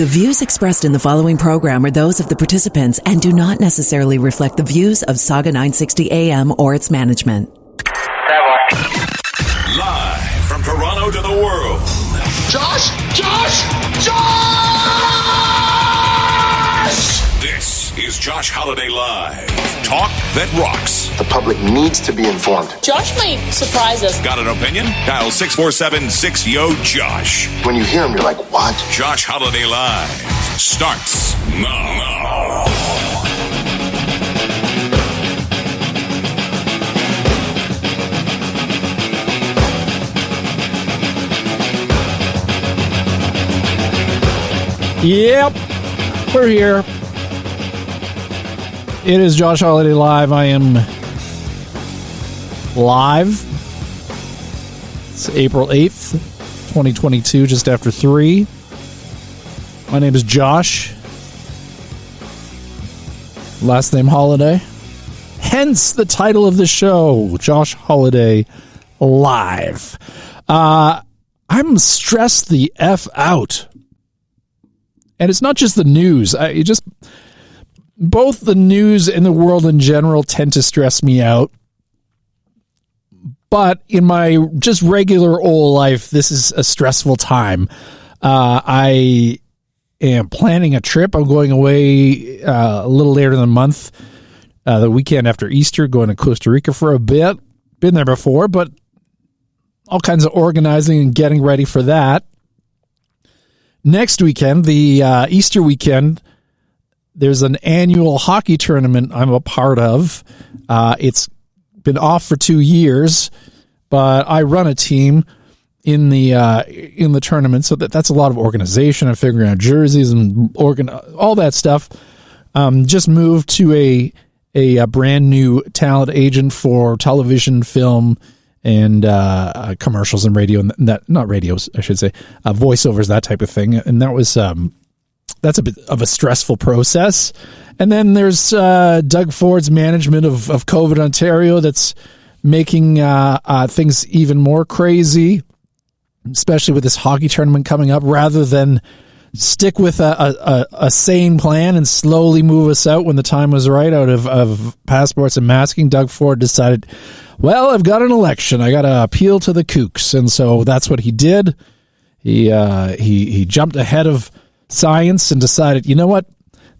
The views expressed in the following program are those of the participants and do not necessarily reflect the views of SAUGA960 AM or its management. Live from Toronto to the world. Josh! This is Josh Holiday Live. Talk that rocks. The public needs to be informed. Josh might surprise us. Got an opinion? Dial 647-6YO-JOSH. When you hear him, you're like, what? Josh Holiday Live starts now. Yep, we're here. It is Josh Holiday Live. I am live. It's April 8th, 2022, just after 3. My name is Josh. Last name Holiday. Hence the title of the show, Josh Holiday Live. I'm stressed the F out. And it's not just the news. Both the news and the world in general tend to stress me out. But in my just regular old life, this is a stressful time. I am planning a trip. I'm going away a little later than a month, the weekend after Easter, going to Costa Rica for a bit. Been there before, but all kinds of organizing and getting ready for that. Next weekend, the Easter weekend, there's an annual hockey tournament I'm a part of. It's been off for 2 years, but I run a team in the tournament, so that's a lot of organization and figuring out jerseys and all that stuff. Just moved to a brand new talent agent for television, film, and commercials and radio, and that, not radios, I should say, voiceovers, that type of thing. And that was that's a bit of a stressful process. And then there's Doug Ford's management of COVID Ontario that's making things even more crazy, especially with this hockey tournament coming up. Rather than stick with a sane plan and slowly move us out when the time was right out of passports and masking, Doug Ford decided, well, I've got an election. I got to appeal to the kooks. And so that's what he did. He jumped ahead of science and decided, you know what?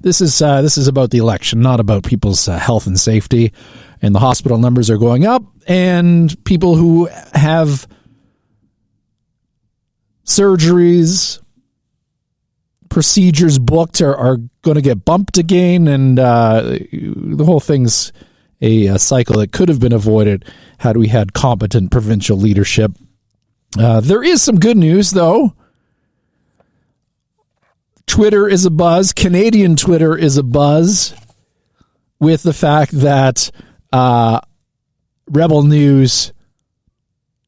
This is about the election, not about people's health and safety. And the hospital numbers are going up, and people who have surgeries, procedures booked are going to get bumped again, and the whole thing's a cycle that could have been avoided had we had competent provincial leadership. There is some good news, though. Twitter is a buzz. Canadian Twitter is a buzz with the fact that Rebel News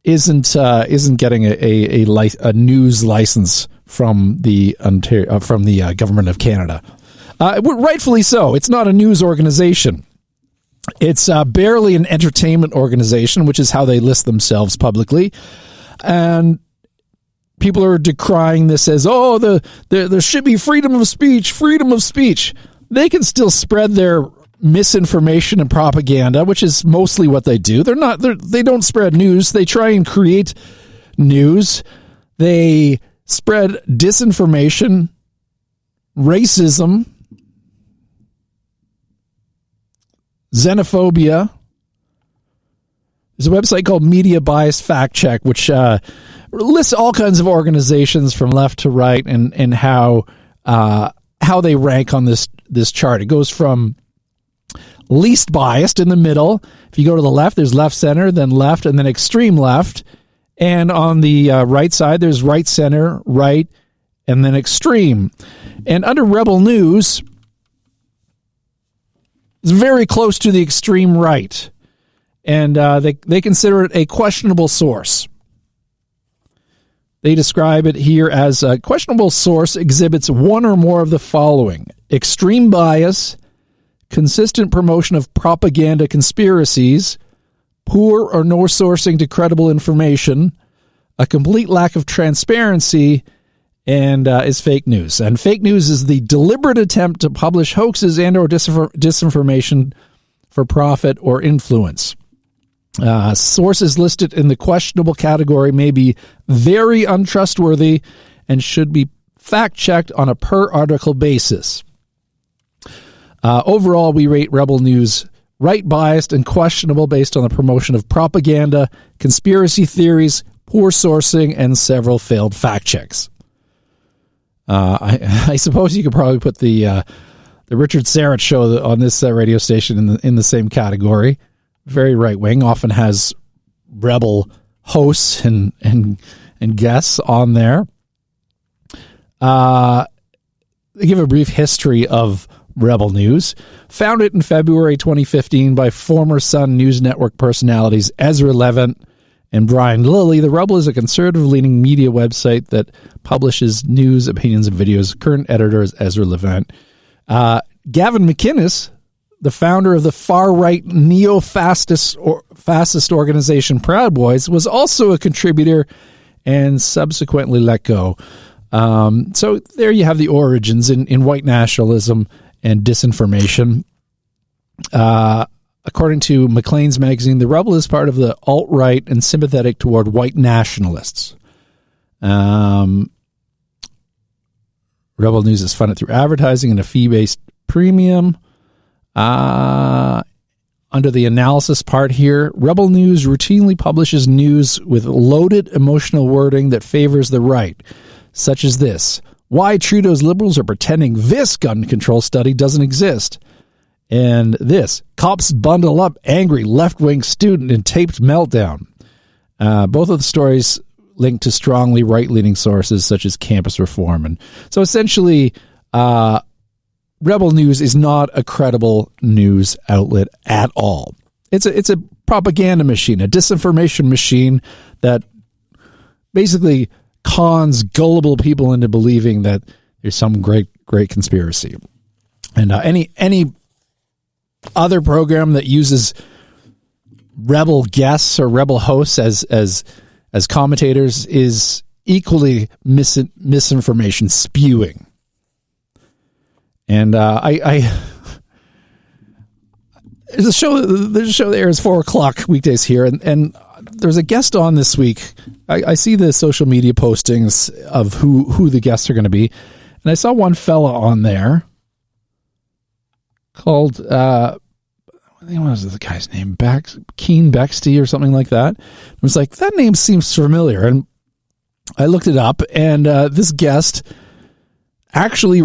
isn't getting a news license from the government of Canada. Rightfully so. It's not a news organization. It's barely an entertainment organization, which is how they list themselves publicly. And people are decrying this as, there should be freedom of speech. They can still spread their misinformation and propaganda, which is mostly what they do. They don't spread news. They try and create news. They spread disinformation, racism, xenophobia. There's a website called Media Bias Fact Check, which lists all kinds of organizations from left to right and how they rank on this chart. It goes from least biased in the middle. If you go to the left, there's left center, then left, and then extreme left. And on the right side, there's right center, right, and then extreme. And under Rebel News, it's very close to the extreme right. And they consider it a questionable source. They describe it here as a questionable source exhibits one or more of the following: extreme bias, consistent promotion of propaganda conspiracies, poor or no sourcing to credible information, a complete lack of transparency, and is fake news. And fake news is the deliberate attempt to publish hoaxes and or disinformation for profit or influence. Sources listed in the questionable category may be very untrustworthy and should be fact-checked on a per-article basis. Overall, we rate Rebel News right, biased, and questionable based on the promotion of propaganda, conspiracy theories, poor sourcing, and several failed fact checks. I suppose you could probably put the Richard Syrett show on this radio station in the same category. Very right wing, often has rebel hosts and guests on there. They give a brief history of Rebel News. Founded in February 2015 by former Sun News Network personalities Ezra Levant and Brian Lilly, the Rebel is a conservative-leaning media website that publishes news, opinions, and videos. Current editor is Ezra Levant. Gavin McInnes, the founder of the far-right neo-fascist organization Proud Boys, was also a contributor and subsequently let go. So there you have the origins in white nationalism and disinformation. According to Maclean's magazine, the Rebel is part of the alt-right and sympathetic toward white nationalists. Rebel News is funded through advertising and a fee-based premium. Under the analysis part here, Rebel News routinely publishes news with loaded emotional wording that favors the right, such as this: why Trudeau's Liberals are pretending this gun control study doesn't exist. And this: cops bundle up angry left-wing student in taped meltdown. Both of the stories linked to strongly right-leaning sources such as campus reform. And so essentially, Rebel News is not a credible news outlet at all. It's a propaganda machine, a disinformation machine that basically cons gullible people into believing that there's some great conspiracy. And any other program that uses rebel guests or rebel hosts as commentators is equally misinformation spewing. And there's a show that airs 4:00 weekdays here, and there's a guest on this week. I see the social media postings of who the guests are going to be, and I saw one fella on there called what was the guy's name? Keen Bexty or something like that. I was like, that name seems familiar, and I looked it up, and this guest actually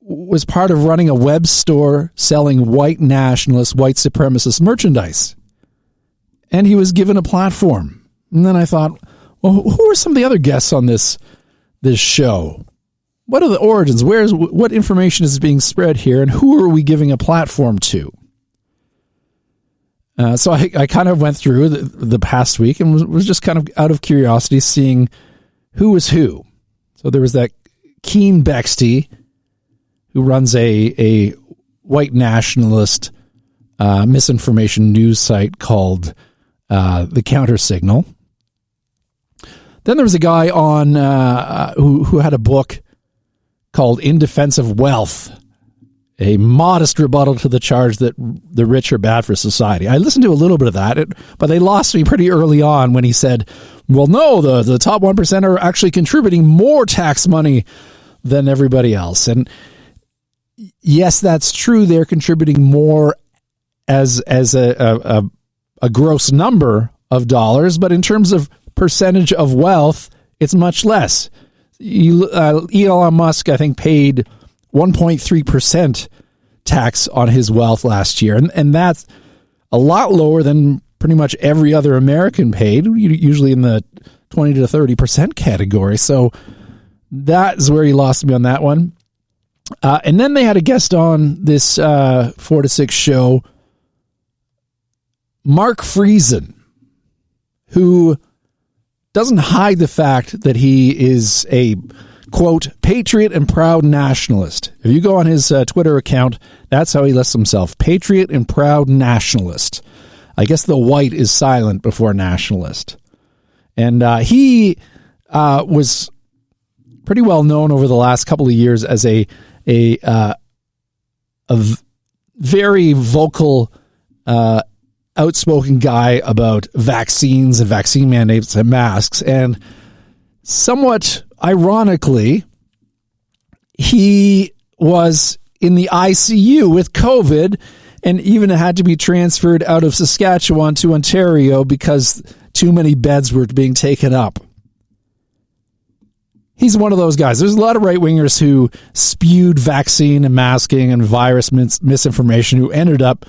was part of running a web store selling white nationalist, white supremacist merchandise. And he was given a platform. And then I thought, well, who are some of the other guests on this show? What are the origins? What information is being spread here? And who are we giving a platform to? So I kind of went through the past week and was just kind of out of curiosity seeing who was who. So there was that Keen Bexty, who runs a white nationalist misinformation news site called The Counter Signal. Then there was a guy on who had a book called In Defense of Wealth, a modest rebuttal to the charge that the rich are bad for society. I listened to a little bit of that, but they lost me pretty early on when he said, well, no, the top 1% are actually contributing more tax money than everybody else. And yes, that's true. They're contributing more as a gross number of dollars, but in terms of percentage of wealth, it's much less. Elon Musk, I think, paid 1.3% tax on his wealth last year, and that's a lot lower than pretty much every other American paid, usually in the 20 to 30% category. So that is where he lost me on that one. And then they had a guest on this 4 to 6 show, Mark Friesen, who doesn't hide the fact that he is a, quote, patriot and proud nationalist. If you go on his Twitter account, that's how he lists himself, patriot and proud nationalist. I guess the white is silent before nationalist. And he was pretty well known over the last couple of years as a very vocal, outspoken guy about vaccines and vaccine mandates and masks. And somewhat ironically, he was in the ICU with COVID and even had to be transferred out of Saskatchewan to Ontario because too many beds were being taken up. He's one of those guys. There's a lot of right-wingers who spewed vaccine and masking and virus misinformation who ended up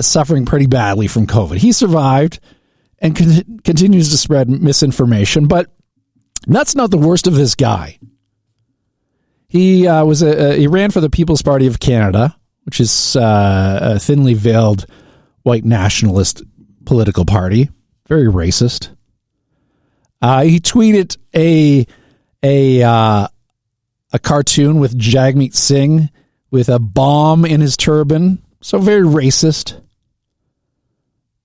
suffering pretty badly from COVID. He survived and continues to spread misinformation, but that's not the worst of this guy. He he ran for the People's Party of Canada, which is a thinly veiled white nationalist political party, very racist. He tweeted a cartoon with Jagmeet Singh with a bomb in his turban, so very racist.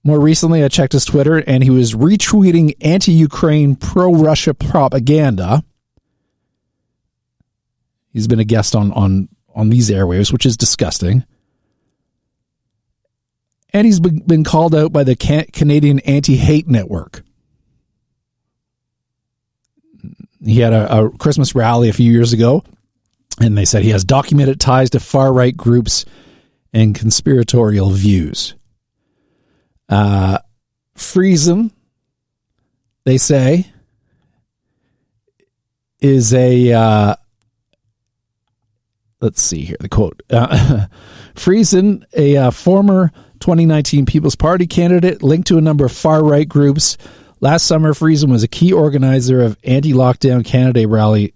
More recently, I checked his Twitter, and he was retweeting anti-Ukraine, pro-Russia propaganda. He's been a guest on these airwaves, which is disgusting. And he's been called out by the Canadian Anti-Hate Network. He had a Christmas rally a few years ago, and they said he has documented ties to far-right groups and conspiratorial views. Friesen, they say, is a... let's see here, the quote. Friesen, a former 2019 People's Party candidate linked to a number of far-right groups. Last summer, Friesen was a key organizer of anti-lockdown candidate rally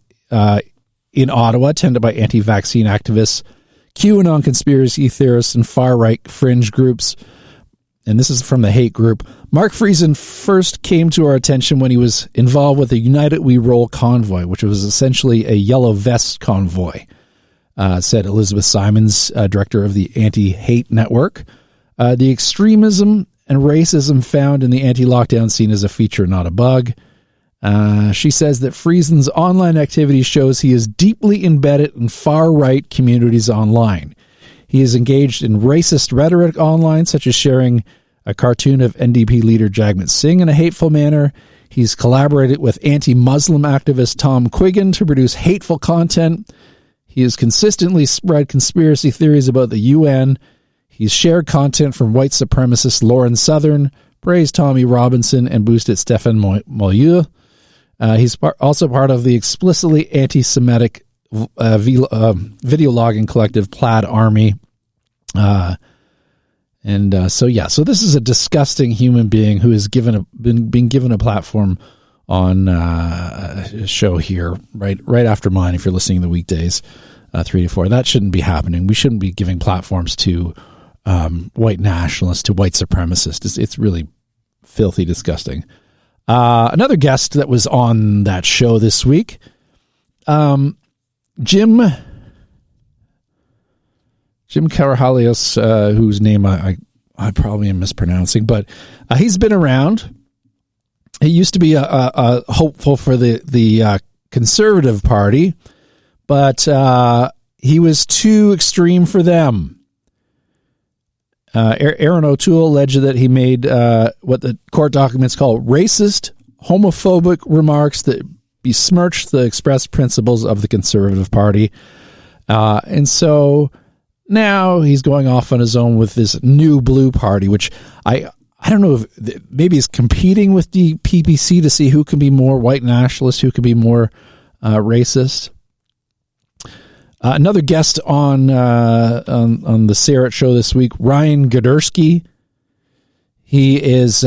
in Ottawa, attended by anti-vaccine activists, QAnon conspiracy theorists, and far-right fringe groups. And this is from the hate group. Mark Friesen first came to our attention when he was involved with the United We Roll convoy, which was essentially a yellow vest convoy, said Elizabeth Simons, director of the Anti-Hate Network. The extremism and racism found in the anti-lockdown scene is a feature, not a bug. She says that Friesen's online activity shows he is deeply embedded in far-right communities online. He is engaged in racist rhetoric online, such as sharing a cartoon of NDP leader Jagmeet Singh in a hateful manner. He's collaborated with anti-Muslim activist Tom Quiggin to produce hateful content. He has consistently spread conspiracy theories about the UN. He's shared content from white supremacist Lauren Southern, praised Tommy Robinson, and boosted Stefan Molyneux. He's also part of the explicitly anti-Semitic video logging collective Plaid Army. So this is a disgusting human being who has been given a platform on a show here right after mine, if you're listening the weekdays, 3 to 4. That shouldn't be happening. We shouldn't be giving platforms to white nationalists, to white supremacists. It's really filthy disgusting. Another guest that was on that show this week, Jim Karahalios, whose name I probably am mispronouncing, but he's been around. He used to be a hopeful for the Conservative Party, but he was too extreme for them. Aaron O'Toole alleged that he made what the court documents call racist, homophobic remarks that besmirched the express principles of the Conservative Party. And so now he's going off on his own with this new Blue Party, which I don't know if maybe he's competing with the PPC to see who can be more white nationalist, who can be more racist. Another guest on the Sarah show this week, Ryan Godersky. He has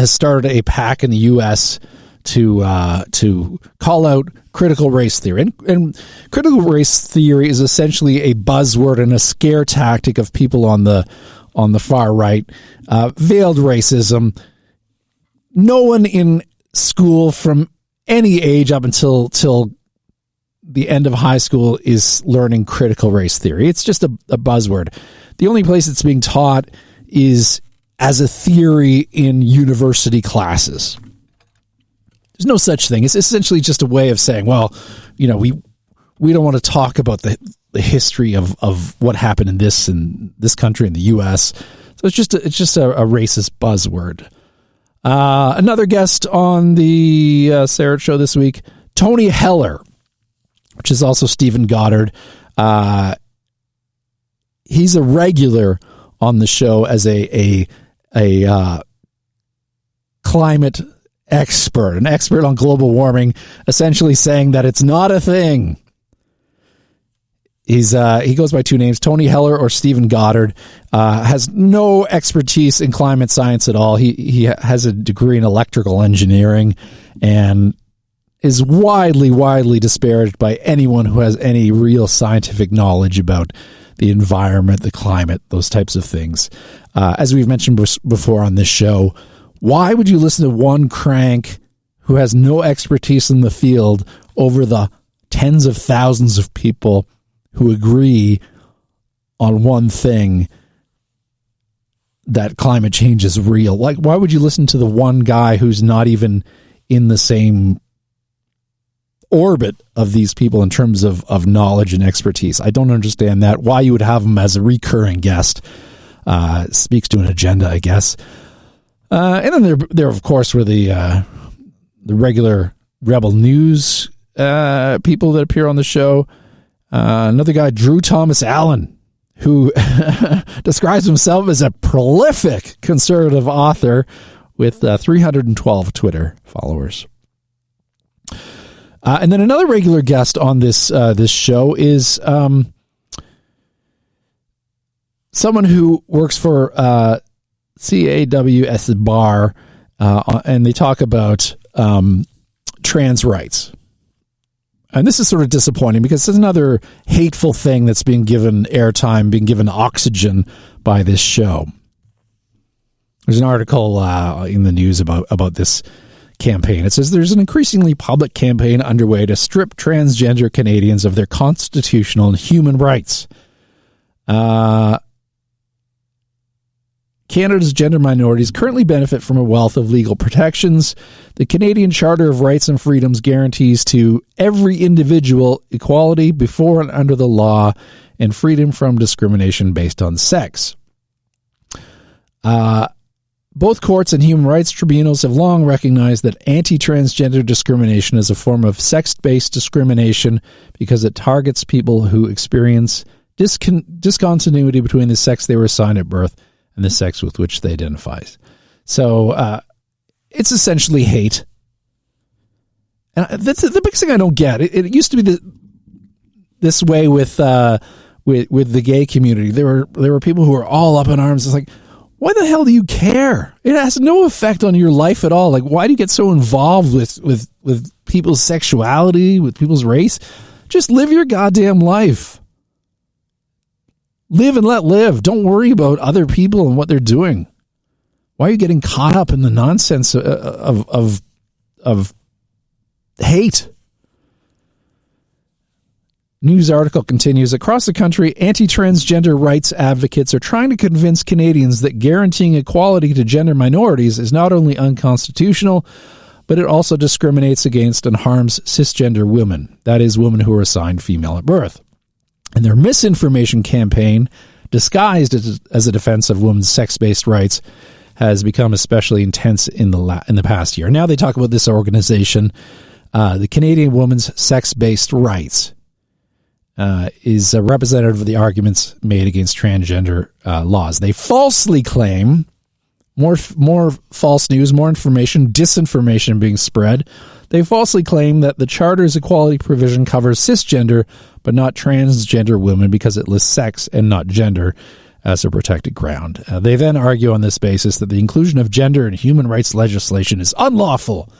started a PAC in the U.S. to call out critical race theory, and critical race theory is essentially a buzzword and a scare tactic of people on the far right. Veiled racism. No one in school from any age up until the end of high school is learning critical race theory. It's just a buzzword. The only place it's being taught is as a theory in university classes. There's no such thing. It's essentially just a way of saying, well, we don't want to talk about the history of what happened in this country, in the U.S. So it's just a racist buzzword. Another guest on the Sarah Show this week, Tony Heller, which is also Stephen Goddard. He's a regular on the show as a climate expert, an expert on global warming, essentially saying that it's not a thing. He goes by two names, Tony Heller or Stephen Goddard. Has no expertise in climate science at all. He has a degree in electrical engineering and is widely disparaged by anyone who has any real scientific knowledge about the environment, the climate, those types of things. As we've mentioned before on this show, why would you listen to one crank who has no expertise in the field over the tens of thousands of people who agree on one thing, that climate change is real? Like, why would you listen to the one guy who's not even in the same orbit of these people in terms of knowledge and expertise? I don't understand that. Why you would have him as a recurring guest speaks to an agenda, I guess. And then there of course were the regular Rebel News people that appear on the show. Another guy, Drew Thomas Allen, who describes himself as a prolific conservative author with 312 Twitter followers. And then another regular guest on this show is someone who works for CAWS Bar, and they talk about trans rights. And this is sort of disappointing because it's another hateful thing that's being given airtime, being given oxygen by this show. There's an article in the news about this campaign. It says there's an increasingly public campaign underway to strip transgender Canadians of their constitutional and human rights. Canada's gender minorities currently benefit from a wealth of legal protections. The Canadian Charter of Rights and Freedoms guarantees to every individual equality before and under the law and freedom from discrimination based on sex. Both courts and human rights tribunals have long recognized that anti-transgender discrimination is a form of sex-based discrimination because it targets people who experience discontinuity between the sex they were assigned at birth and the sex with which they identify. So it's essentially hate. And that's the biggest thing I don't get. It used to be this way with the gay community. There were people who were all up in arms. It's like, why the hell do you care? It has no effect on your life at all. Like, why do you get so involved with people's sexuality, with people's race? Just live your goddamn life. Live and let live. Don't worry about other people and what they're doing. Why are you getting caught up in the nonsense of hate? News article continues. Across the country, anti-transgender rights advocates are trying to convince Canadians that guaranteeing equality to gender minorities is not only unconstitutional, but it also discriminates against and harms cisgender women. That is, women who are assigned female at birth. And their misinformation campaign, disguised as a defense of women's sex-based rights, has become especially intense in the past year. Now they talk about this organization, the Canadian Women's Sex-Based Rights, is a representative of the arguments made against transgender laws. They falsely claim more false news, more information, disinformation being spread. They falsely claim that the Charter's equality provision covers cisgender but not transgender women because it lists sex and not gender as a protected ground. They then argue on this basis that the inclusion of gender in human rights legislation is unlawful,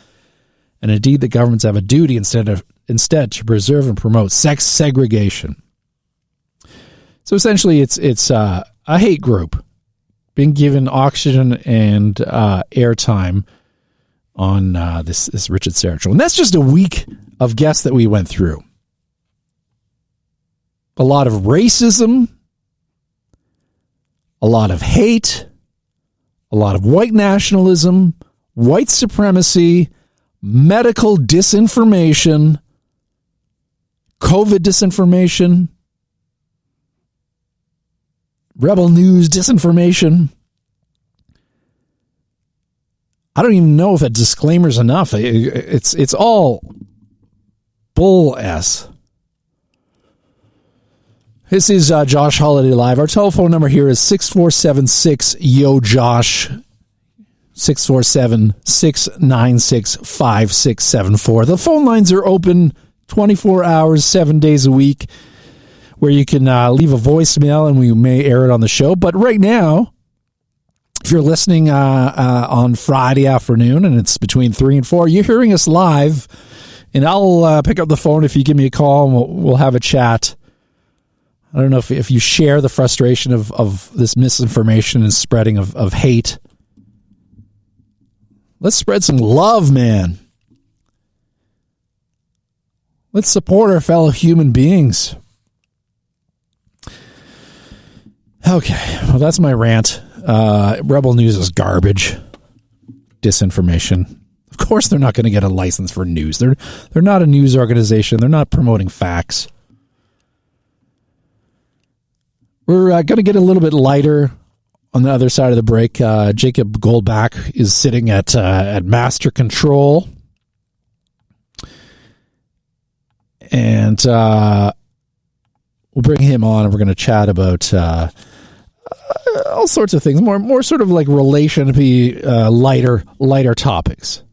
and indeed that governments have a duty instead to preserve and promote sex segregation. So essentially it's a hate group being given oxygen and airtime on this Richard Sarah show. And that's just a week of guests that we went through. A lot of racism, a lot of hate, a lot of white nationalism, white supremacy, medical disinformation, COVID disinformation, Rebel News disinformation. I don't even know if a disclaimer is enough. It's all bull S. This is Josh Holiday Live. Our telephone number here is 647-6-YO-JOSH, 647-696-5674. The phone lines are open 24 hours, 7 days a week, where you can leave a voicemail and we may air it on the show. But right now, if you're listening on Friday afternoon and it's between 3 and 4, you're hearing us live, and I'll pick up the phone if you give me a call and we'll have a chat. I don't know if you share the frustration of this misinformation and spreading of hate. Let's spread some love, man. Let's support our fellow human beings. Okay, well, that's my rant. Rebel News is garbage. Disinformation. Of course they're not going to get a license for news. They're not a news organization. They're not promoting facts. We're going to get a little bit lighter on the other side of the break. Jacob Goldbach is sitting at Master Control. And we'll bring him on and we're going to chat about all sorts of things, more sort of like relation to be lighter topics.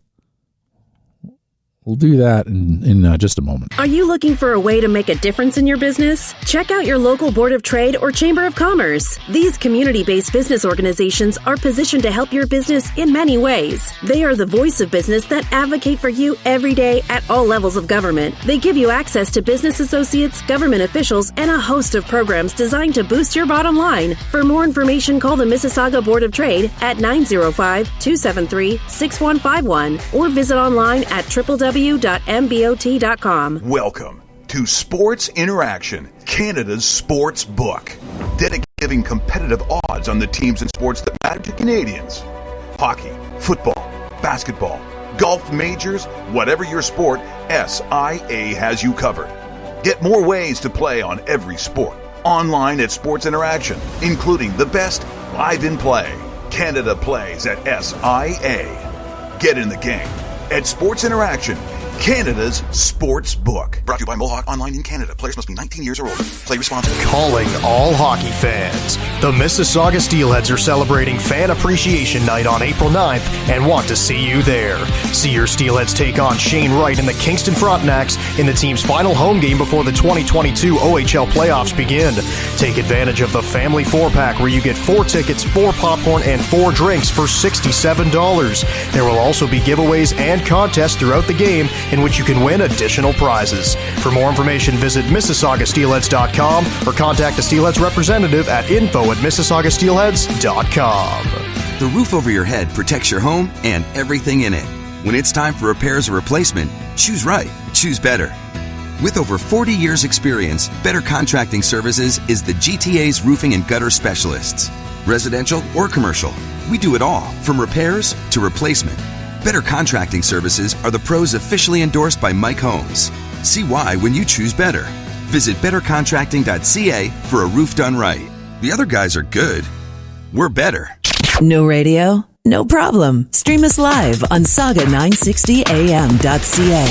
We'll do that in just a moment. Are you looking for a way to make a difference in your business? Check out your local Board of Trade or Chamber of Commerce. These community-based business organizations are positioned to help your business in many ways. They are the voice of business that advocate for you every day at all levels of government. They give you access to business associates, government officials, and a host of programs designed to boost your bottom line. For more information, call the Mississauga Board of Trade at 905-273-6151 or visit online at www.mbot.com. Welcome to Sports Interaction, Canada's sports book, dedicated to giving competitive odds on the teams and sports that matter to Canadians. Hockey, football, basketball, golf majors, whatever your sport, SIA has you covered. Get more ways to play on every sport online at Sports Interaction, including the best live in play. Canada plays at SIA. Get in the game at Sports Interaction, Canada's sports book. Brought to you by Mohawk Online in Canada. Players must be 19 years or older. Play responsibly. Calling all hockey fans. The Mississauga Steelheads are celebrating Fan Appreciation Night on April 9th and want to see you there. See your Steelheads take on Shane Wright and the Kingston Frontenacs in the team's final home game before the 2022 OHL playoffs begin. Take advantage of the Family 4-Pack where you get 4 tickets, 4 popcorn, and 4 drinks for $67. There will also be giveaways and contests throughout the game in which you can win additional prizes. For more information, visit MississaugaSteelheads.com or contact the Steelheads representative at info@MississaugaSteelheads.com. The roof over your head protects your home and everything in it. When it's time for repairs or replacement, choose right. Choose better. With over 40 years' experience, Better Contracting Services is the GTA's roofing and gutter specialists. Residential or commercial, we do it all, from repairs to replacement. Better Contracting Services are the pros officially endorsed by Mike Holmes. See why when you choose better. Visit bettercontracting.ca for a roof done right. The other guys are good. We're better. No radio? No problem. Stream us live on SAUGA960am.ca.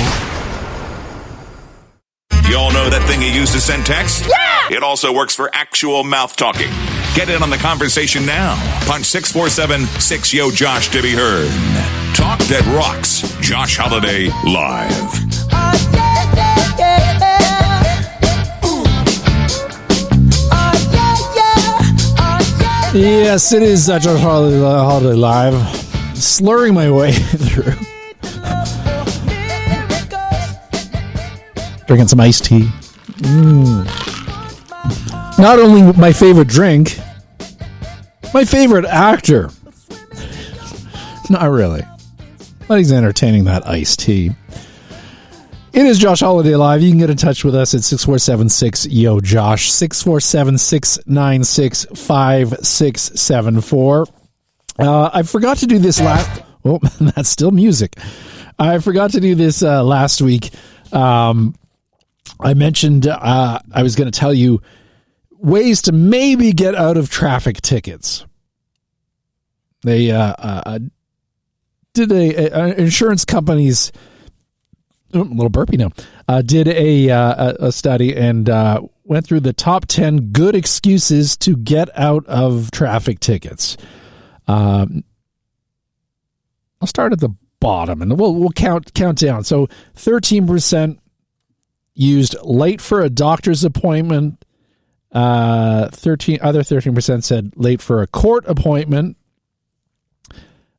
Y'all know that thing you use to send text? Yeah! It also works for actual mouth talking. Get in on the conversation now. Punch 647-6-YO-JOSH to be heard. Talk that rocks. Josh Holiday Live. Yes, it is Josh Holiday Live. Slurring my way through. Drinking some iced tea. Not only my favorite drink, my favorite actor. Not really. But he's entertaining that iced tea. It is Josh Holiday Live. You can get in touch with us at 647-6-YO-JOSH, 647-696-5674. I forgot to do this last... Oh, that's still music. I forgot to do this last week. I mentioned I was going to tell you ways to maybe get out of traffic tickets. They did insurance companies. Oh, I'm a little burpy now. Did a study and went through the top 10 good excuses to get out of traffic tickets. I'll start at the bottom and we'll count down. So 13% used late for a doctor's appointment. 13% said late for a court appointment.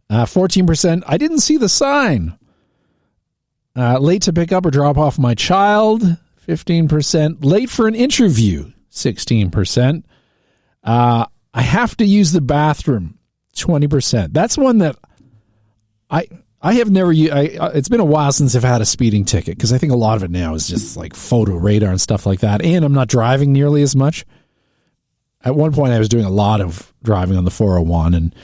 14%, I didn't see the sign. Late to pick up or drop off my child. 15%. Late for an interview. 16%. I have to use the bathroom. 20%. That's one that I have never used. It's been a while since I've had a speeding ticket because I think a lot of it now is just like photo radar and stuff like that. And I'm not driving nearly as much. At one point, I was doing a lot of driving on the 401 and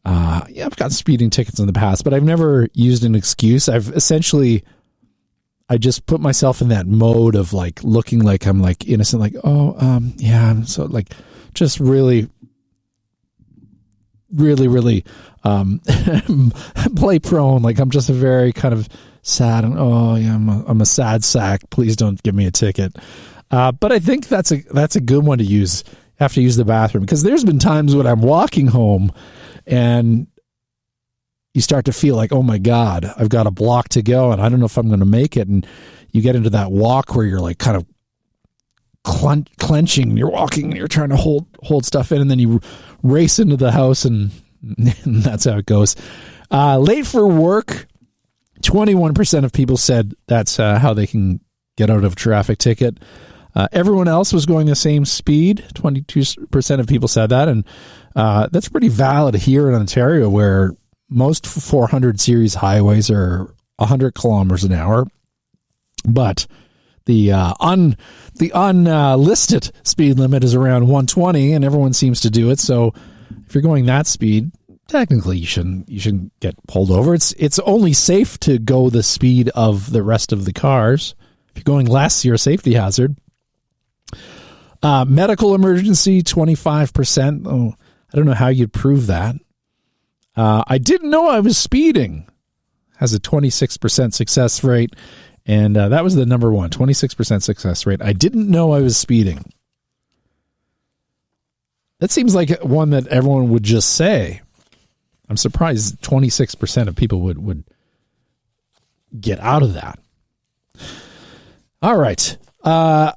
I've gotten speeding tickets in the past, but I've never used an excuse. I just put myself in that mode of like looking like I'm like innocent, like, I'm so like just really play prone. Like I'm just a very kind of sad and I'm a sad sack. Please don't give me a ticket. But I think that's a good one to use. Have to use the bathroom because there's been times when I'm walking home and you start to feel like, oh my God, I've got a block to go and I don't know if I'm going to make it. And you get into that walk where you're like kind of clenching and you're walking and you're trying to hold stuff in and then you race into the house and that's how it goes. Late for work, 21% of people said that's how they can get out of a traffic ticket. Everyone else was going the same speed. 22% of people said that. And that's pretty valid here in Ontario where most 400 series highways are 100 kilometers an hour. But the unlisted speed limit is around 120 and everyone seems to do it. So if you're going that speed, technically you shouldn't get pulled over. It's only safe to go the speed of the rest of the cars. If you're going less, you're a safety hazard. Medical emergency, 25%. Oh, I don't know how you'd prove that. I didn't know I was speeding. Has a 26% success rate. And that was the number one, 26% success rate. I didn't know I was speeding. That seems like one that everyone would just say. I'm surprised 26% of people would get out of that. All right. I'm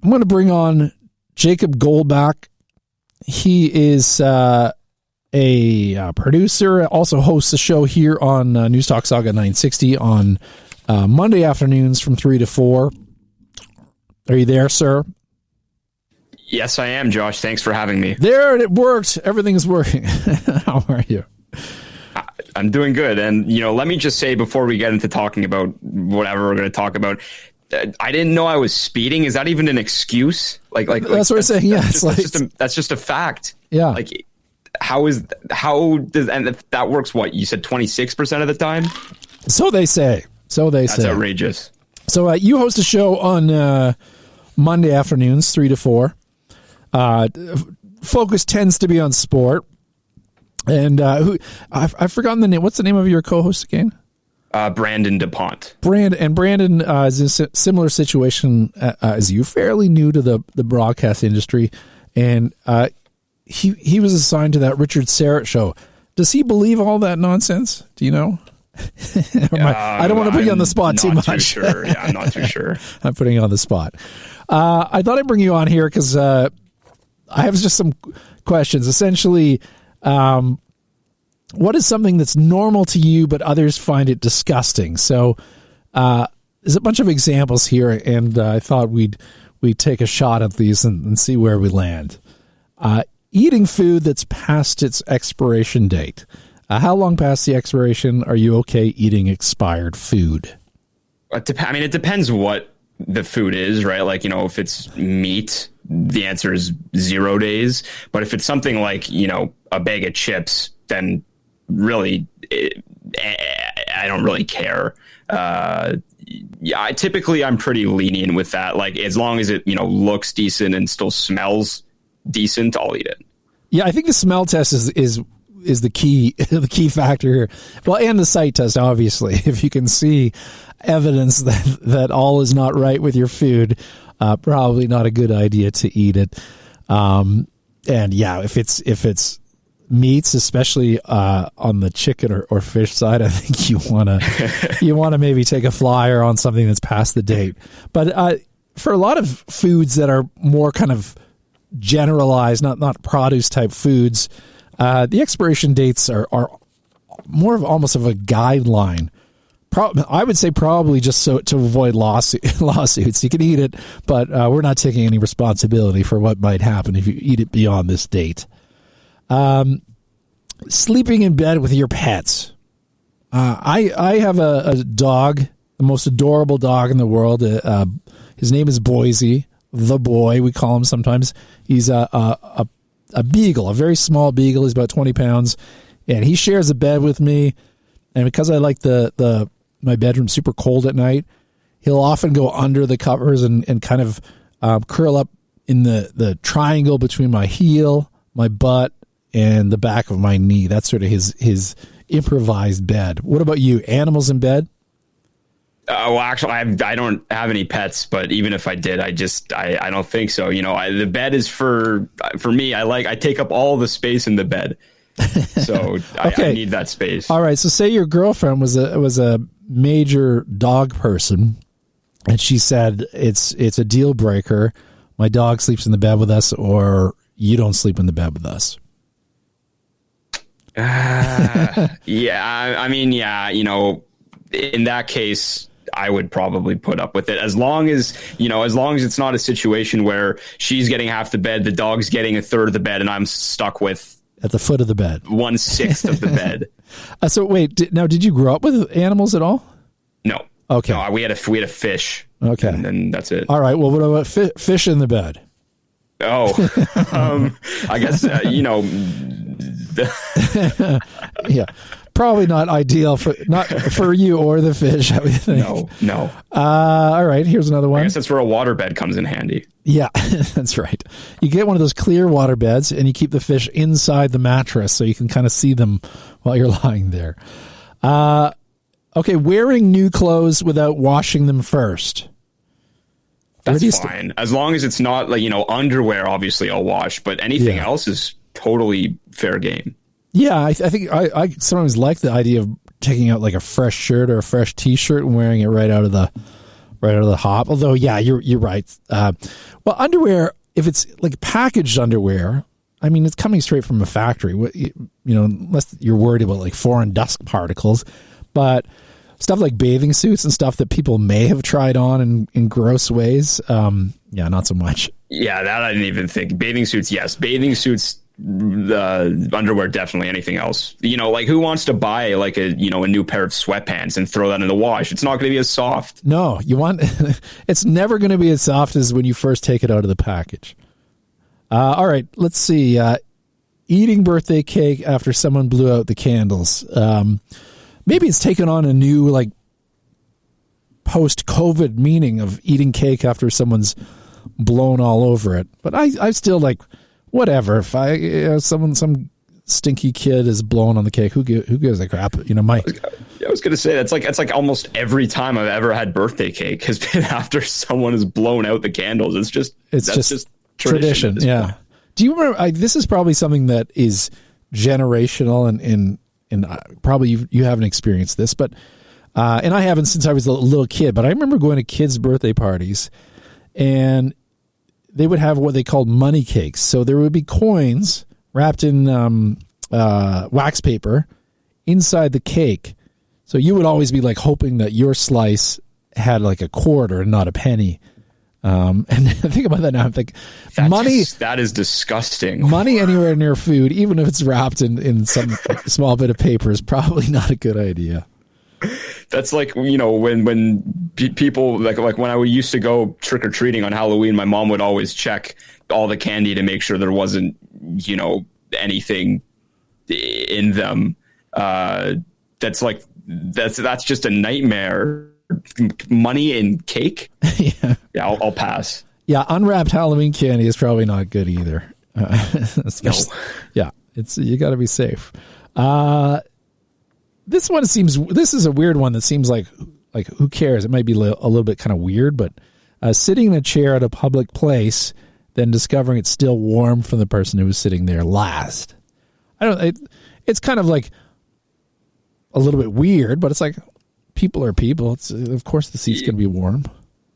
going to bring on Jacob Goldbach. He is a producer, also hosts a show here on Newstalk SAUGA960 on Monday afternoons from 3 to 4. Are you there, sir? Yes, I am, Josh. Thanks for having me. There, it worked. Everything is working. How are you? I'm doing good. And, let me just say before we get into talking about whatever we're going to talk about, I didn't know I was speeding. Is that even an excuse? Like that's what I'm saying. Yeah, that's just a fact. Yeah. Like, and if that works, what you said, 26% of the time? So they say. That's outrageous. So you host a show on Monday afternoons, 3 to 4. Focus tends to be on sport. And I've forgotten the name. What's the name of your co-host again? Brandon DuPont. Brandon is in a similar situation as you, fairly new to the broadcast industry, and he was assigned to that Richard Serrett show. Does he believe all that nonsense? Do you know? I don't want to put you on the spot too much. Sure. Yeah, I'm not too sure. I'm putting you on the spot. I thought I'd bring you on here because I have just some questions. Essentially, what is something that's normal to you but others find it disgusting? So there's a bunch of examples here, and I thought we'd take a shot at these and see where we land. Eating food that's past its expiration date. How long past the expiration are you okay eating expired food? It depends what the food is, right? Like, if it's meat, the answer is 0 days. But if it's something like, a bag of chips, then really I don't really care. Yeah, I'm pretty lenient with that. Like, as long as it, looks decent and still smells decent, I'll eat it. Yeah, I think the smell test is the key factor here. Well, and the sight test, obviously. If you can see evidence that all is not right with your food, probably not a good idea to eat it. And yeah, if it's meats, especially on the chicken or fish side, I think you wanna maybe take a flyer on something that's past the date. But for a lot of foods that are more kind of generalized, not produce type foods, the expiration dates are more of almost of a guideline. I would say probably just so to avoid lawsuits. You can eat it, but we're not taking any responsibility for what might happen if you eat it beyond this date. Sleeping in bed with your pets. I have a dog, the most adorable dog in the world. His name is Boise, the boy, we call him sometimes. He's a beagle, a very small beagle. He's about 20 pounds, and he shares a bed with me. And because I like my bedroom super cold at night, he'll often go under the covers and kind of curl up in the triangle between my heel, my butt, and the back of my knee. That's sort of his improvised bed. What about you? Animals in bed? Well, actually, I don't have any pets, but even if I did, I don't think so. The bed is for me. I take up all the space in the bed, so okay. I need that space. All right. So say your girlfriend was a major dog person, and she said it's a deal breaker. My dog sleeps in the bed with us, or you don't sleep in the bed with us. Yeah, I mean, in that case, I would probably put up with it as long as it's not a situation where she's getting half the bed, the dog's getting a third of the bed, and I'm stuck with at the foot of the bed, 1/6 of the bed. So wait, did you grow up with animals at all? No. Okay. No, we had a fish. Okay. And then that's it. All right. Well, what about fish in the bed? Oh, I guess, yeah, probably not ideal for you or the fish, I would think. No. All right, here's another one. I guess that's where a waterbed comes in handy. Yeah, that's right. You get one of those clear water beds and you keep the fish inside the mattress so you can kind of see them while you're lying there. Okay, wearing new clothes without washing them first. That's fine. As long as it's not underwear, obviously I'll wash, but anything else is totally fair game. Yeah, I think I sometimes like the idea of taking out like a fresh shirt or a fresh T-shirt and wearing it right out of the hop. Although, yeah, you're right. Well, underwear, if it's like packaged underwear, I mean, it's coming straight from a factory. Unless you're worried about like foreign dust particles, but stuff like bathing suits and stuff that people may have tried on in gross ways, not so much. Yeah, that I didn't even think. Bathing suits, yes. Bathing suits, underwear, definitely. Anything else, like who wants to buy like a new pair of sweatpants and throw that in the wash? It's not going to be as soft. No, it's never going to be as soft as when you first take it out of the package. All right, let's see. Eating birthday cake after someone blew out the candles. Maybe it's taken on a new like post-COVID meaning of eating cake after someone's blown all over it. But I still like whatever. If some stinky kid is blown on the cake, who gives a crap? I was going to say that's like almost every time I've ever had birthday cake has been after someone has blown out the candles. It's just tradition. Yeah. Do you remember? This is probably something that is generational and probably you haven't experienced this, but and I haven't since I was a little kid. But I remember going to kids' birthday parties, and they would have what they called money cakes. So there would be coins wrapped in wax paper inside the cake. So you would always be like hoping that your slice had like a quarter and not a penny. And I think about that now. I'm thinking, that is disgusting. Money anywhere near food, even if it's wrapped in some small bit of paper, is probably not a good idea. That's like, when people like when I used to go trick or treating on Halloween, my mom would always check all the candy to make sure there wasn't, anything in them. That's like that's just a nightmare. Money and cake. Yeah, I'll pass. Yeah, unwrapped Halloween candy is probably not good either. Especially, no. Yeah, you got to be safe. This is a weird one that seems like who cares? It might be a little bit kind of weird, but sitting in a chair at a public place, then discovering it's still warm from the person who was sitting there last. It's kind of like a little bit weird, but it's like people are people. Of course the seat's going to be warm.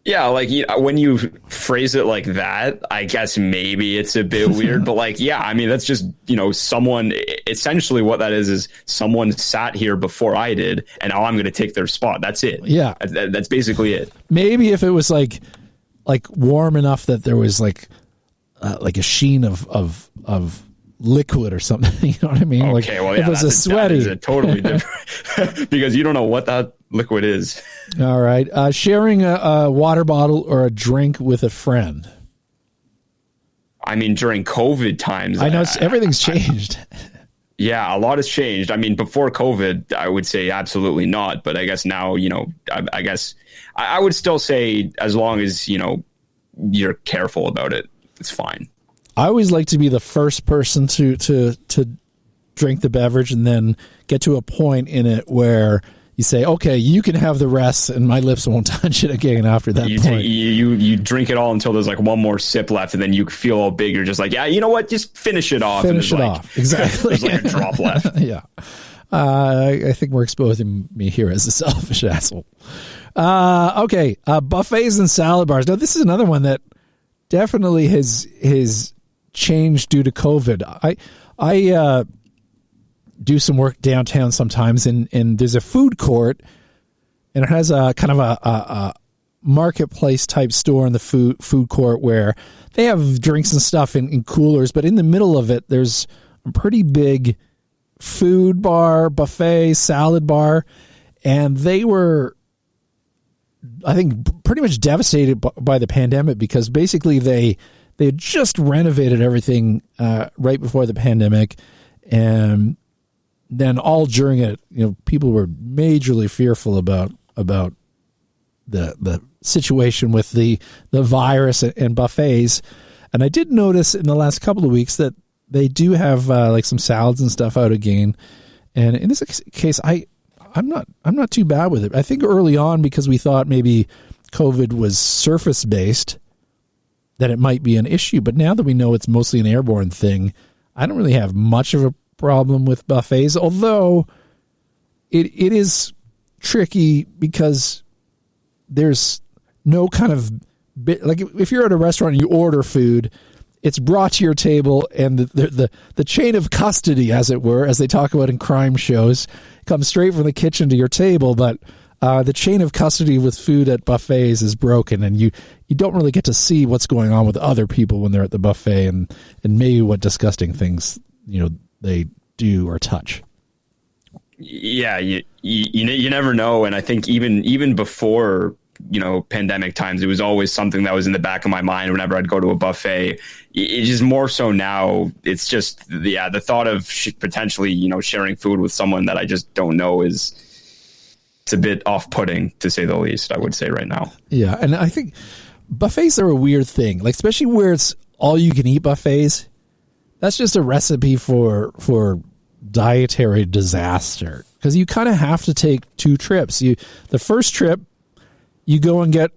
Yeah, like when you phrase it like that, I guess maybe it's a bit weird, but like, yeah, I mean, that's just, someone, essentially what that is someone sat here before I did, and now I'm going to take their spot. That's it. Yeah. That's basically it. Maybe if it was like warm enough that there was like a sheen of liquid or something, you know what I mean? Okay, well, yeah, if it was a sweaty. That is a totally different, because you don't know what that liquid is. All right. Sharing a water bottle or a drink with a friend. I mean, during COVID times. I know everything's changed. Yeah, a lot has changed. I mean, before COVID, I would say absolutely not. But I guess now, I guess I would still say as long as, you're careful about it, it's fine. I always like to be the first person to drink the beverage and then get to a point in it where you say, okay, you can have the rest and my lips won't touch it again after that point. You drink it all until there's like one more sip left, and then you feel all big. You're just like, yeah, you know what? Just finish it off. Finish it off. Exactly. There's like a drop left. Yeah. I think we're exposing me here as a selfish asshole. Okay. Buffets and salad bars. Now, this is another one that definitely has changed due to COVID. I do some work downtown sometimes, and there's a food court, and it has a kind of a marketplace type store in the food court where they have drinks and stuff in coolers, but in the middle of it, there's a pretty big food bar, buffet, salad bar, and they were, I think, pretty much devastated by the pandemic because basically they had just renovated everything right before the pandemic, and then all during it, people were majorly fearful about the situation with the virus and buffets. And I did notice in the last couple of weeks that they do have like some salads and stuff out again. And in this case, I'm not too bad with it. I think early on, because we thought maybe COVID was surface based, that it might be an issue. But now that we know it's mostly an airborne thing, I don't really have much of a problem with buffets, although it is tricky because there's no kind of like if you're at a restaurant and you order food, it's brought to your table, and the chain of custody, as it were, as they talk about in crime shows, comes straight from the kitchen to your table, but the chain of custody with food at buffets is broken, and you don't really get to see what's going on with other people when they're at the buffet, and maybe what disgusting things they do or touch. Yeah, you never know, and I think even before pandemic times, it was always something that was in the back of my mind whenever I'd go to a buffet. It's just more so now. It's just the thought of potentially sharing food with someone that I just don't know it's a bit off-putting, to say the least, I would say right now. Yeah, and I think buffets are a weird thing, like especially where it's all you can eat buffets. That's just a recipe for dietary disaster, because you kind of have to take two trips. The first trip, you go and get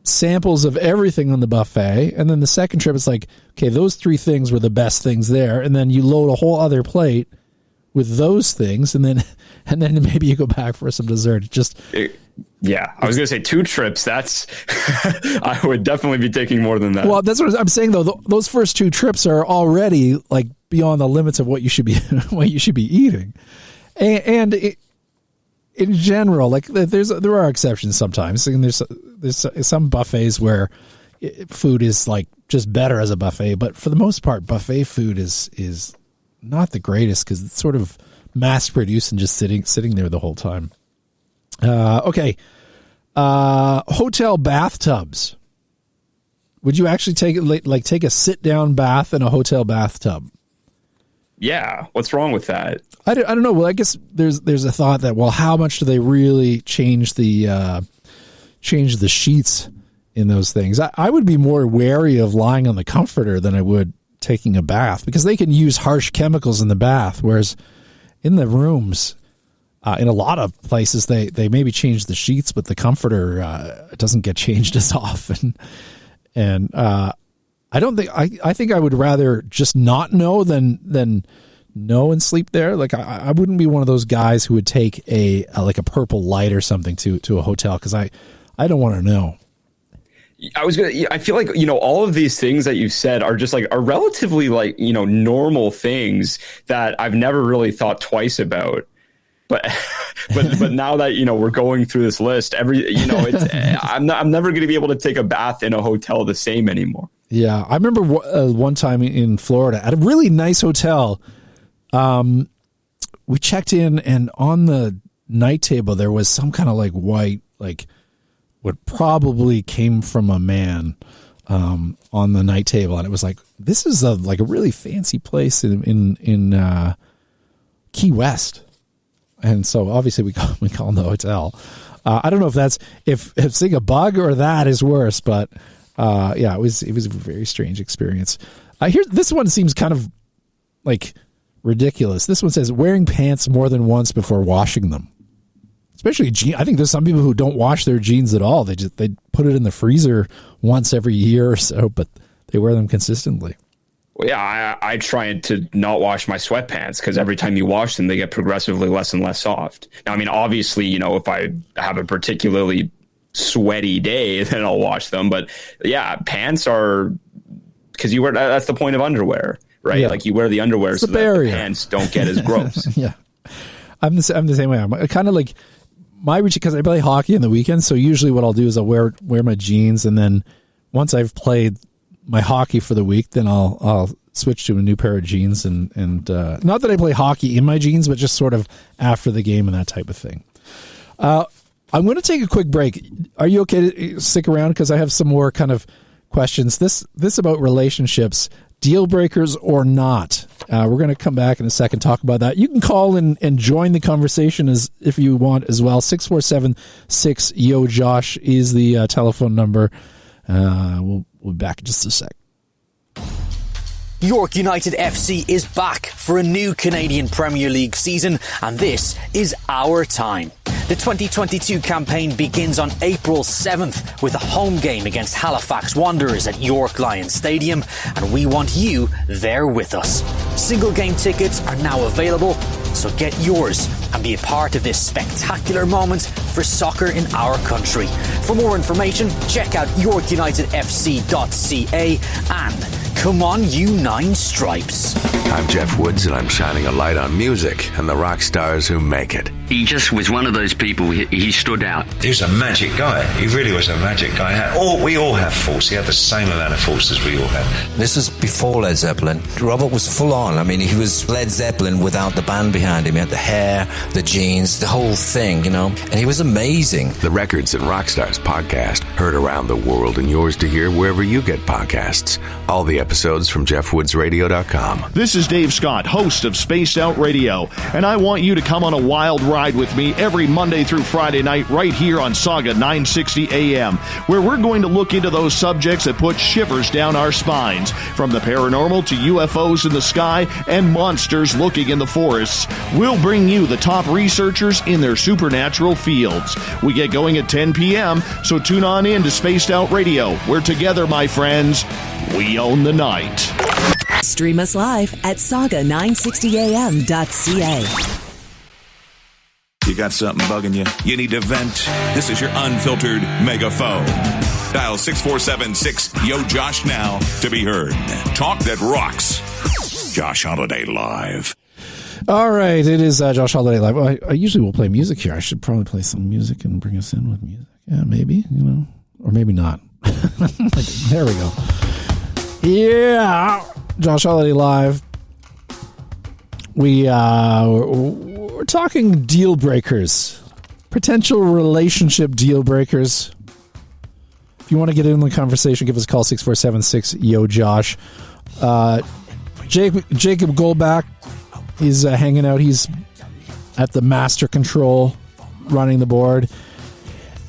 samples of everything on the buffet, and then the second trip, it's like, okay, those three things were the best things there, and then you load a whole other plate with those things, and then maybe you go back for some dessert. Yeah, I was going to say 2 trips. That's I would definitely be taking more than that. Well, that's what I'm saying, though. Those first 2 trips are already like beyond the limits of what you should be eating, and in general, like there are exceptions sometimes, and there's some buffets where food is like just better as a buffet, but for the most part, buffet food is not the greatest because it's sort of mass produced and just sitting there the whole time. Okay. Hotel bathtubs. Would you actually take a sit down bath in a hotel bathtub? Yeah, what's wrong with that? I don't know. Well, I guess there's a thought that, well, how much do they really change the sheets in those things? I would be more wary of lying on the comforter than I would taking a bath, because they can use harsh chemicals in the bath, whereas in the rooms, in a lot of places, they maybe change the sheets, but the comforter doesn't get changed as often. And I don't think I think I would rather just not know than know and sleep there. Like I wouldn't be one of those guys who would take a purple light or something to a hotel, because I don't want to know. I feel like, all of these things that you've said are just are relatively normal things that I've never really thought twice about. But now that, we're going through this list, I'm never going to be able to take a bath in a hotel the same anymore. Yeah. I remember one time in Florida at a really nice hotel, we checked in, and on the night table, there was some kind of white, what probably came from a man, on the night table. And it was this is a really fancy place in Key West. And so obviously we call them the hotel. I don't know if seeing a bug or that is worse, but it was a very strange experience. This one seems kind of ridiculous. This one says wearing pants more than once before washing them. Especially jeans. I think there's some people who don't wash their jeans at all. They put it in the freezer once every year or so, but they wear them consistently. Well, yeah, I try to not wash my sweatpants, because every time you wash them, they get progressively less and less soft. Now, I mean, obviously, if I have a particularly sweaty day, then I'll wash them. But yeah, pants are, because that's the point of underwear, right? Yeah. You wear the underwear so that the pants don't get as gross. Yeah, I'm the same way. I'm kind of my routine, because I play hockey on the weekends. So usually what I'll do is I'll wear my jeans, and then once I've played my hockey for the week, then I'll switch to a new pair of jeans, and not that I play hockey in my jeans, but just sort of after the game and that type of thing. I'm going to take a quick break. Are you okay to stick around? Because I have some more kind of questions. This about relationships, deal breakers or not. We're going to come back in a second, talk about that. You can call and join the conversation if you want as well. 647-6-YO-JOSH is the telephone number. We'll be back in just a sec. York United FC is back for a new Canadian Premier League season, and this is our time. The 2022 campaign begins on April 7th with a home game against Halifax Wanderers at York Lions Stadium, and we want you there with us. Single game tickets are now available, so get yours and be a part of this spectacular moment for soccer in our country. For more information, check out yorkunitedfc.ca and come on, you nine stripes. I'm Jeff Woods, and I'm shining a light on music and the rock stars who make it. He just was one of those people, he stood out. He was a magic guy. He really was a magic guy. We all have faults. He had the same amount of faults as we all had. This was before Led Zeppelin. Robert was full on. I mean, he was Led Zeppelin without the band behind him. He had the hair, the jeans, the whole thing, and he was amazing. The Records and Rockstars podcast, heard around the world and yours to hear wherever you get podcasts. All the episodes from JeffWoodsRadio.com. This is Dave Scott, host of Spaced Out Radio, and I want you to come on a wild ride with me every Monday through Friday night right here on SAUGA960 AM, where we're going to look into those subjects that put shivers down our spines, from the paranormal to UFOs in the sky and monsters looking in the forests. We'll bring you the top researchers in their supernatural fields. We get going at 10 p.m., so tune on in to Spaced Out Radio. We're together, my friends. We own the night. Stream us live at SAUGA960am.ca. You got something bugging you? You need to vent? This is your unfiltered megaphone. Dial 647-6-YO-JOSH now to be heard. Talk that rocks. Josh Holiday Live. All right, it is Josh Holiday Live. Well, I usually will play music here. I should probably play some music and bring us in with music. Yeah, maybe, or maybe not. There we go. Yeah, Josh Holiday Live. We're talking deal breakers, potential relationship deal breakers. If you want to get in the conversation, give us a call, 647-6-YO-JOSH. Jacob Goldback He's hanging out. He's at the master control, running the board.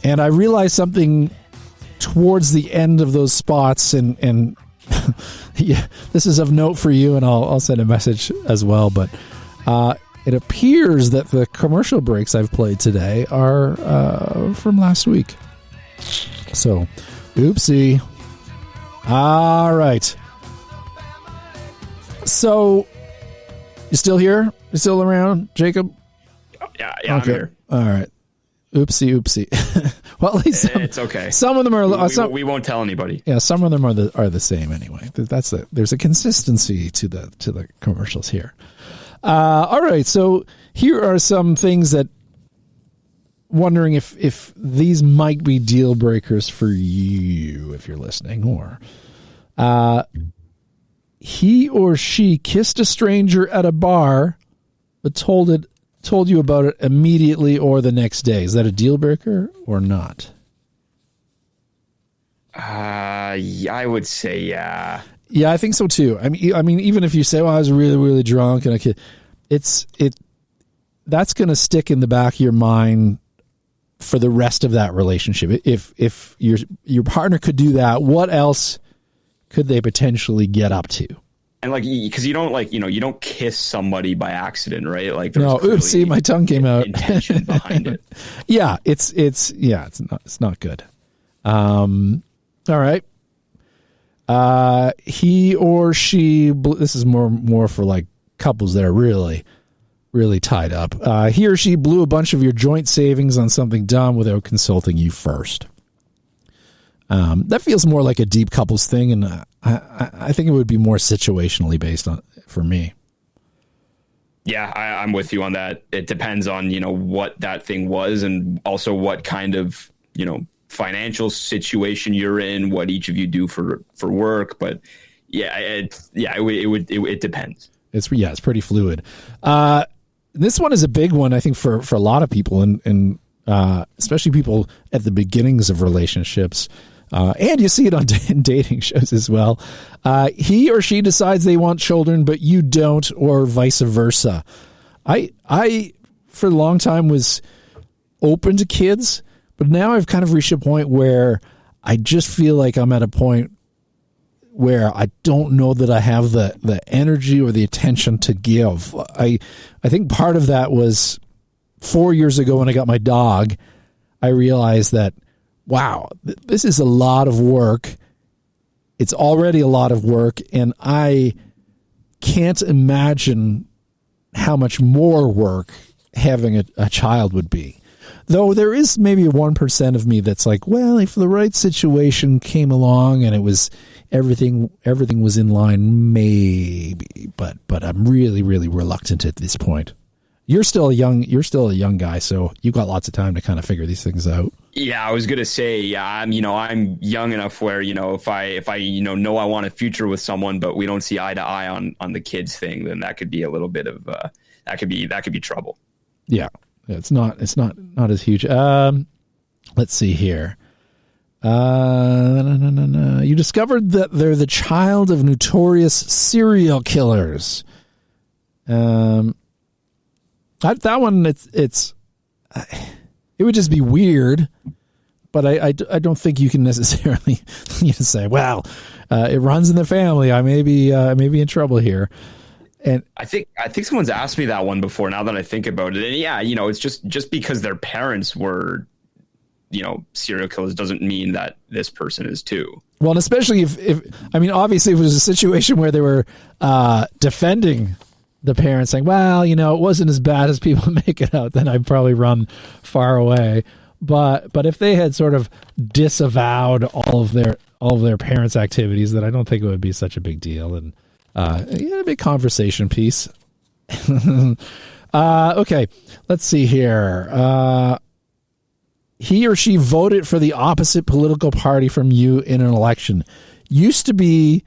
And I realized something towards the end of those spots, and yeah, this is of note for you, and I'll send a message as well. But it appears that the commercial breaks I've played today are from last week. So, oopsie. All right. So, you still here? You still around, Jacob? Yeah, I'm here. All right. Oopsie. Well, at least it's okay. Some of them are. We won't tell anybody. Yeah, some of them are the same anyway. There's a consistency to the commercials here. All right, so here are some things that wondering if these might be deal breakers for you if you're listening, or he or she kissed a stranger at a bar, but told you about it immediately or the next day. Is that a deal breaker or not? Yeah, I would say yeah. Yeah, I think so too. I mean, even if you say, "Well, I was really, really drunk," and that's going to stick in the back of your mind for the rest of that relationship. If your partner could do that, what else could they potentially get up to? And because you don't kiss somebody by accident, right? Like, no, oopsie, my tongue came out. Intention behind it. Yeah, it's not good. All right. He or she. This is more for like couples that are really, really tied up. He or she blew a bunch of your joint savings on something dumb without consulting you first. That feels more like a deep couples thing, and I think it would be more situationally based on for me. Yeah, I'm with you on that. It depends on what that thing was, and also what kind of financial situation you're in, what each of you do for work. But it depends. It's pretty fluid. This one is a big one, I think, for a lot of people, and especially people at the beginnings of relationships. And you see it on dating shows as well. He or she decides they want children, but you don't, or vice versa. I for a long time was open to kids, but now I've kind of reached a point where I just feel like I'm at a point where I don't know that I have the energy or the attention to give. I think part of that was 4 years ago when I got my dog. I realized that, wow, this is a lot of work. It's already a lot of work, and I can't imagine how much more work having a child would be. Though there is maybe 1% of me that's like, well, if the right situation came along and it was everything was in line, maybe. But I'm really, really reluctant at this point. You're still a young guy, so you've got lots of time to kind of figure these things out. Yeah, I was gonna say, I'm young enough where if I know I want a future with someone, but we don't see eye to eye on the kids thing, then that could be a little bit of that could be trouble. Yeah, it's not as huge. Let's see here. You discovered that they're the child of notorious serial killers. That one, it would just be weird, but I don't think you can necessarily say, well, it runs in the family. I may be in trouble here. And I think someone's asked me that one before. Now that I think about it, and yeah, it's just because their parents were, serial killers doesn't mean that this person is too. Well, and especially if obviously if it was a situation where they were defending the parents, saying, well, it wasn't as bad as people make it out, then I'd probably run far away. But if they had sort of disavowed all of their parents' activities, then I don't think it would be such a big deal. And a big conversation piece. Okay, let's see here. He or she voted for the opposite political party from you in an election. Used to be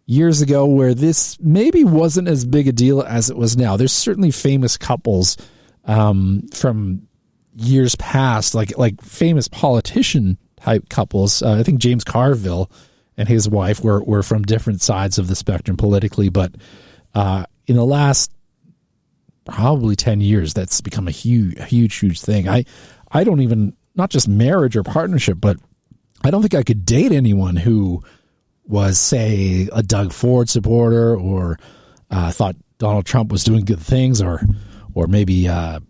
years ago where this maybe wasn't as big a deal as it was now. There's certainly famous couples from years past, like famous politician type couples. I think James Carville and his wife were from different sides of the spectrum politically, but in the last probably 10 years, that's become a huge thing. I don't even, not just marriage or partnership, but I don't think I could date anyone who was, say, a Doug Ford supporter or thought Donald Trump was doing good things, or maybe the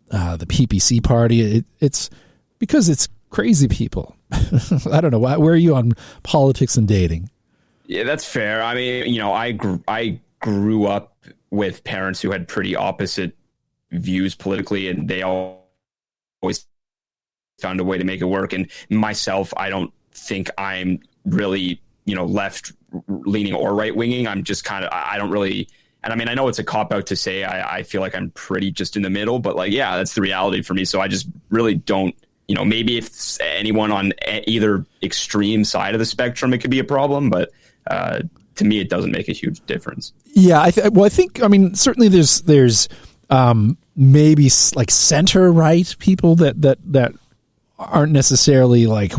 PPC party. It's because it's crazy people. I don't know. Where are you on politics and dating? Yeah, that's fair. I mean, I grew up with parents who had pretty opposite views politically, and they always found a way to make it work. And myself, I don't think I'm really, left leaning or right winging. I'm just kind of, I don't really, and I mean, I know it's a cop out to say I feel like I'm pretty just in the middle, but like, yeah, that's the reality for me. So I just really don't, maybe if anyone on either extreme side of the spectrum, it could be a problem, but to me, it doesn't make a huge difference. Yeah, I think, certainly there's maybe like center right people that aren't necessarily like,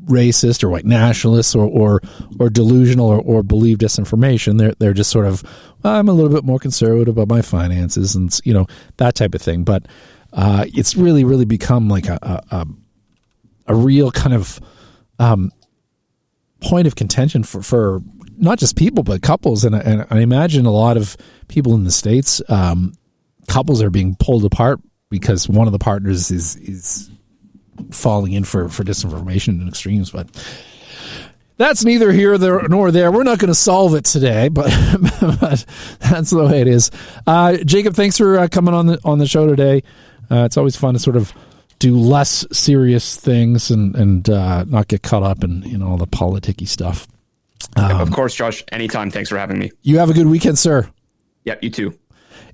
racist or white nationalists or delusional or believe disinformation. They're just sort of, I'm a little bit more conservative about my finances and that type of thing. But it's really become like a real kind of point of contention for not just people but couples, and I imagine a lot of people in the States, couples are being pulled apart because one of the partners is falling in for disinformation and extremes. But that's neither here nor there. We're not going to solve it today, but that's the way it is. Jacob, thanks for coming on the show today. It's always fun to sort of do less serious things and not get caught up in all the politicky stuff. Of course, Josh. Anytime. Thanks for having me. You have a good weekend, sir. Yep, you too.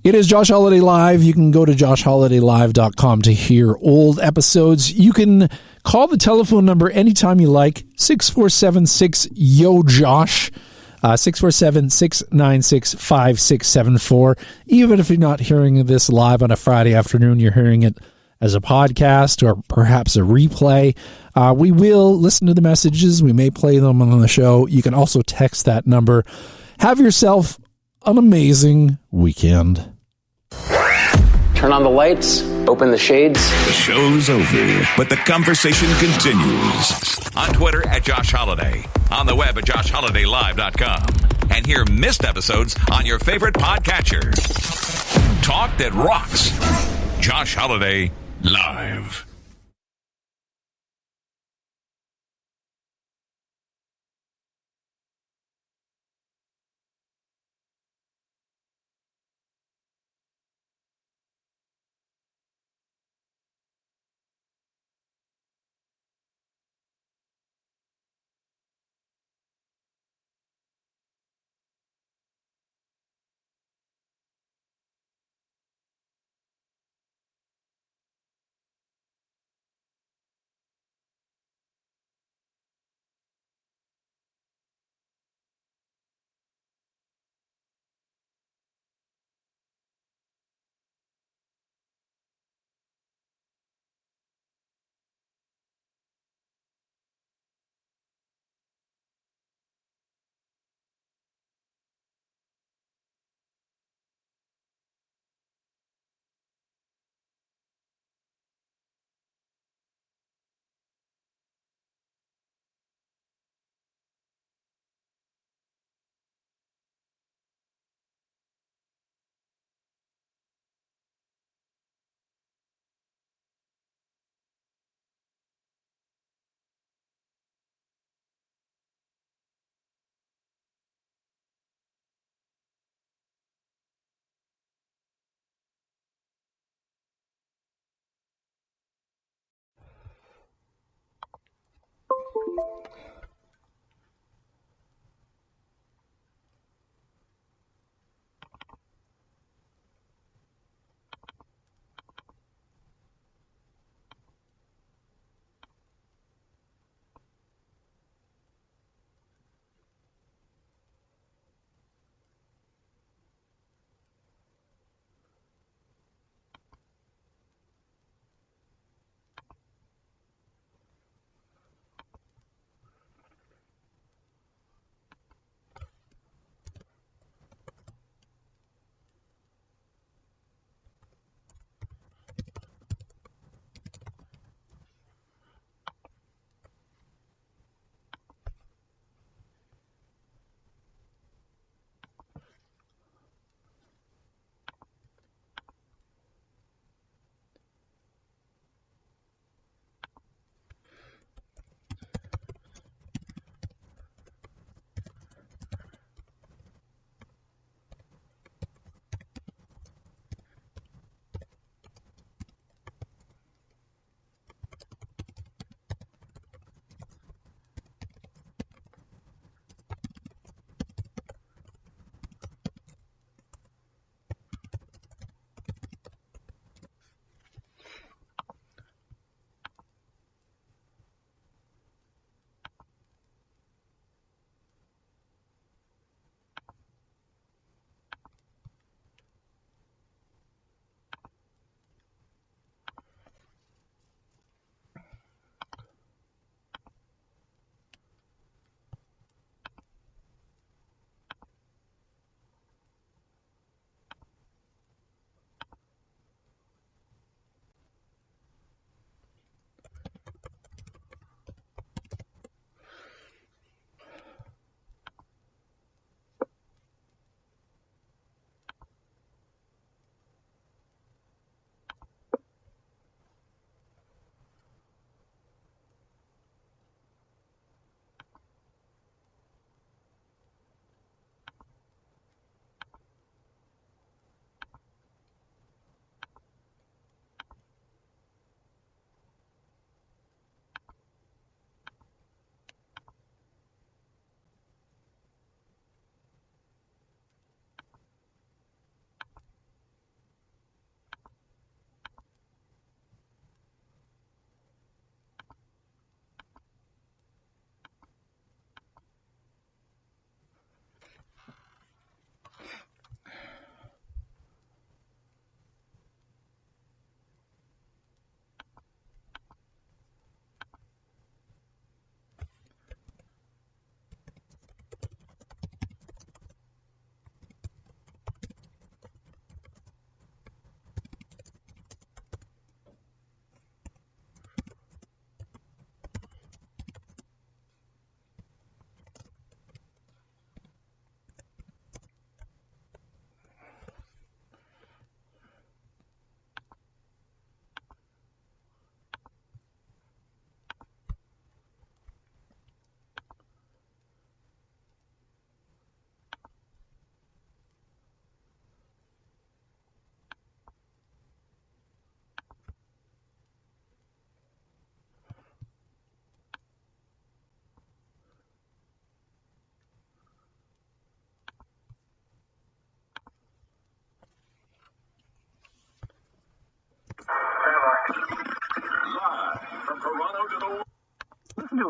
It is Josh Holiday Live. You can go to joshholidaylive.com to hear old episodes. You can call the telephone number anytime you like, 647-6-YO-JOSH, 647-696-5674. Even if you're not hearing this live on a Friday afternoon, you're hearing it as a podcast or perhaps a replay. We will listen to the messages. We may play them on the show. You can also text that number. Have yourself an amazing weekend. Turn on the lights, open the shades. The show's over, but the conversation continues. On Twitter at Josh Holiday, on the web at joshholidaylive.com, and hear missed episodes on your favorite podcatcher. Talk that rocks. Josh Holiday Live.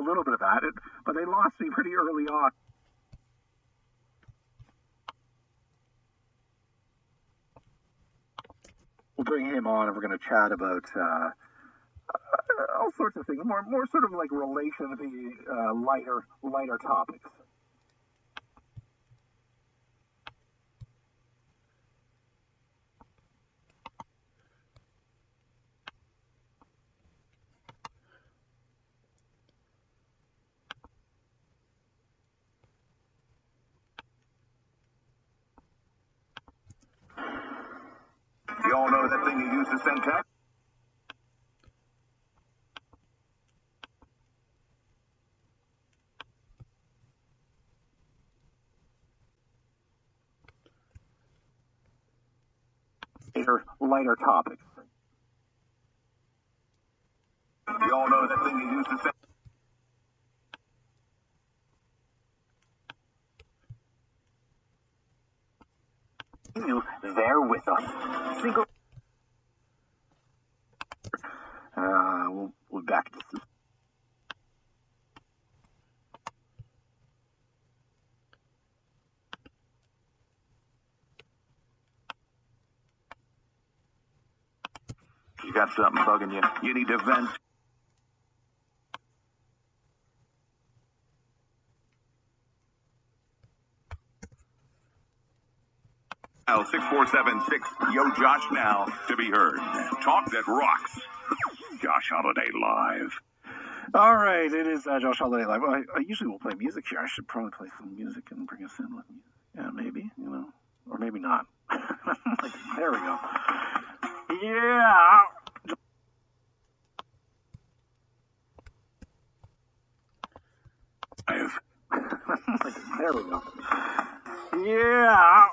little bit of that, but they lost me pretty early on. We'll bring him on, and we're going to chat about all sorts of things, more sort of like relation to the lighter topics. You all know that thing you use to send text? Lighter topics. You all know that thing you use to send. You there with us. Single. We'll back to. You got something bugging you. You need to vent. Dial 6476 Yo Josh now to be heard. Talk that rocks. Josh Holiday Live. All right, it is Josh Holiday Live. I usually will play music here. I should probably play some music and bring us in with music. Yeah, maybe, or maybe not. There we go. Yeah. There we go. Yeah.